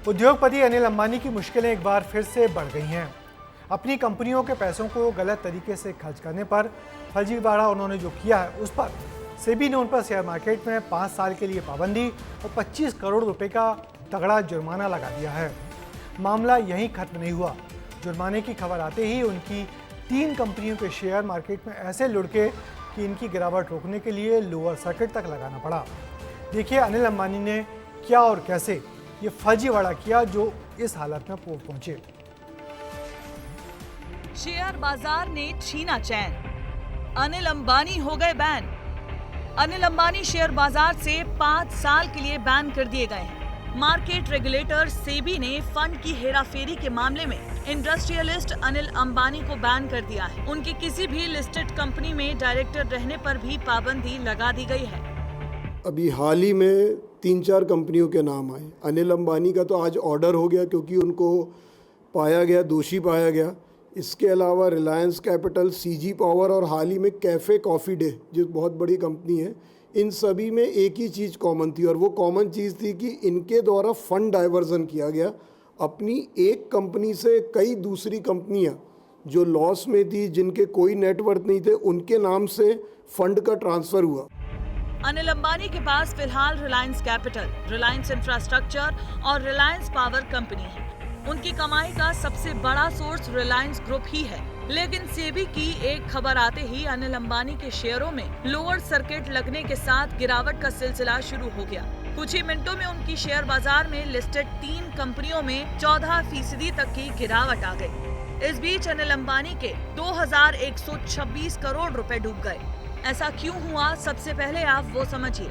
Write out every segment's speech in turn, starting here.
उद्योगपति अनिल अंबानी की मुश्किलें एक बार फिर से बढ़ गई हैं। अपनी कंपनियों के पैसों को गलत तरीके से खर्च करने पर फर्जीवाड़ा उन्होंने जो किया है उस पर सेबी ने उन पर शेयर मार्केट में 5 साल के लिए पाबंदी और 25 करोड़ रुपए का तगड़ा जुर्माना लगा दिया है। मामला यहीं खत्म नहीं हुआ। जुर्माने की खबर आते ही उनकी 3 कंपनियों के शेयर मार्केट में ऐसे लुढ़के कि इनकी गिरावट रोकने के लिए लोअर सर्किट तक लगाना पड़ा। देखिए अनिल अंबानी ने क्या और कैसे ये फर्जीवाड़ा किया जो इस हालत में पहुंचे। शेयर बाजार ने छीना चैन, अनिल अंबानी हो गए बैन। अनिल अंबानी शेयर बाजार से 5 साल के लिए बैन कर दिए गए हैं। मार्केट रेगुलेटर सेबी ने फंड की हेराफेरी के मामले में इंडस्ट्रियलिस्ट अनिल अंबानी को बैन कर दिया है। उनकी किसी भी लिस्टेड कंपनी में डायरेक्टर रहने पर भी पाबंदी लगा दी गई है। अभी हाल ही में 3-4 कंपनियों के नाम आए। अनिल अंबानी का तो आज ऑर्डर हो गया क्योंकि उनको पाया गया, दोषी पाया गया। इसके अलावा रिलायंस कैपिटल, सीजी पावर और हाल ही में कैफ़े कॉफ़ी डे जो बहुत बड़ी कंपनी है, इन सभी में एक ही चीज़ कॉमन थी और वो कॉमन चीज़ थी कि इनके द्वारा फंड डाइवर्जन किया गया। अपनी एक कंपनी से कई दूसरी कंपनियां जो लॉस में थी, जिनके कोई नेटवर्थ नहीं थे, उनके नाम से फंड का ट्रांसफ़र हुआ। अनिल अंबानी के पास फिलहाल रिलायंस कैपिटल, रिलायंस इंफ्रास्ट्रक्चर और रिलायंस पावर कंपनी है। उनकी कमाई का सबसे बड़ा सोर्स रिलायंस ग्रुप ही है। लेकिन सेबी की एक खबर आते ही अनिल अंबानी के शेयरों में लोअर सर्किट लगने के साथ गिरावट का सिलसिला शुरू हो गया। कुछ ही मिनटों में उनकी शेयर बाजार में लिस्टेड 3 कंपनियों में 14% तक की गिरावट आ गई। इस बीच अनिल अंबानी के 2126 करोड़ रुपए डूब गए। ऐसा क्यों हुआ, सबसे पहले आप वो समझिए।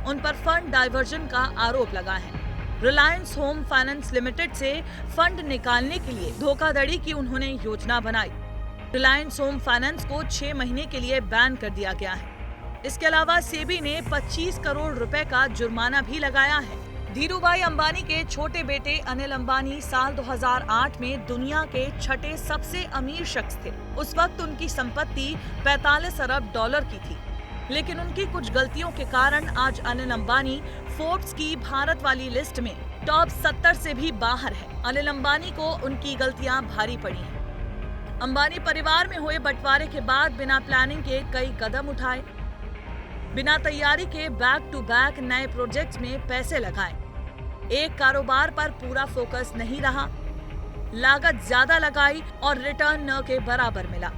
उन पर फंड डाइवर्जन का आरोप लगा है। रिलायंस होम फाइनेंस लिमिटेड से फंड निकालने के लिए धोखाधड़ी की उन्होंने योजना बनाई। रिलायंस होम फाइनेंस को 6 महीने के लिए बैन कर दिया गया है। इसके अलावा सेबी ने 25 करोड़ रुपए का जुर्माना भी लगाया है। धीरूभाई अंबानी के छोटे बेटे अनिल अंबानी साल 2008 में दुनिया के 6ठे सबसे अमीर शख्स थे। उस वक्त उनकी संपत्ति 45 अरब डॉलर की थी। लेकिन उनकी कुछ गलतियों के कारण आज अनिल अंबानी फोर्ब्स की भारत वाली लिस्ट में टॉप 70 से भी बाहर है। अनिल अंबानी को उनकी गलतियां भारी पड़ी हैं। अंबानी परिवार में हुए बंटवारे के बाद बिना प्लानिंग के कई कदम उठाए, बिना तैयारी के बैक टू बैक नए प्रोजेक्ट्स में पैसे लगाए। एक कारोबार पर पूरा फोकस नहीं रहा, लागत ज्यादा लगाई और रिटर्न न के बराबर मिला।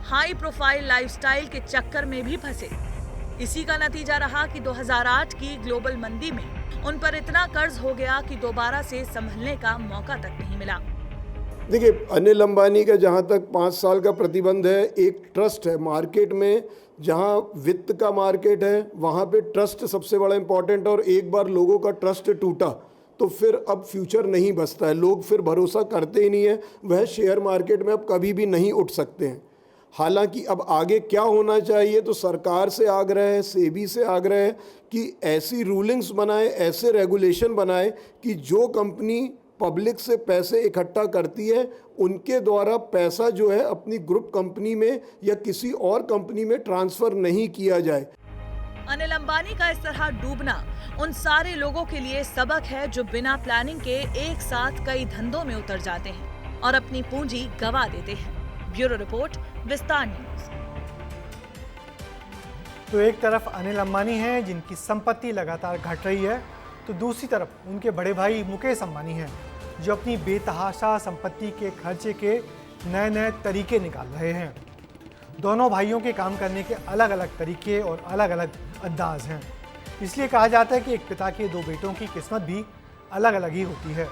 हाई प्रोफाइल लाइफस्टाइल के चक्कर में भी फंसे। इसी का नतीजा रहा कि 2008 की ग्लोबल मंदी में उन पर इतना कर्ज हो गया कि दोबारा से संभलने का मौका तक नहीं मिला। देखिए, अनिल अंबानी का जहाँ तक 5 साल का प्रतिबंध है, एक ट्रस्ट है मार्केट में। जहाँ वित्त का मार्केट है वहाँ पे ट्रस्ट सबसे बड़ा इंपॉर्टेंट, और एक बार लोगों का ट्रस्ट टूटा तो फिर अब फ्यूचर नहीं बचता है। लोग फिर भरोसा करते ही नहीं है। वह शेयर मार्केट में अब कभी भी नहीं उठ सकते हैं। हालांकि अब आगे क्या होना चाहिए, तो सरकार से आग्रह है, सेबी से आग्रह है कि ऐसी रूलिंग्स बनाए, ऐसे रेगुलेशन बनाए कि जो कंपनी पब्लिक से पैसे इकट्ठा करती है उनके द्वारा पैसा जो है अपनी ग्रुप कंपनी में या किसी और कंपनी में ट्रांसफर नहीं किया जाए। अनिल अंबानी का इस तरह डूबना उन सारे लोगों के लिए सबक है जो बिना प्लानिंग के एक साथ कई धंधों में उतर जाते हैं और अपनी पूंजी गंवा देते हैं। ब्यूरो रिपोर्ट, विस्तार न्यूज। तो एक तरफ अनिल अंबानी हैं जिनकी संपत्ति लगातार घट रही है, तो दूसरी तरफ उनके बड़े भाई मुकेश अंबानी हैं जो अपनी बेतहाशा संपत्ति के खर्चे के नए नए तरीके निकाल रहे हैं। दोनों भाइयों के काम करने के अलग अलग तरीके और अलग अलग अंदाज हैं। इसलिए कहा जाता है कि एक पिता के 2 बेटों की किस्मत भी अलग अलग ही होती है।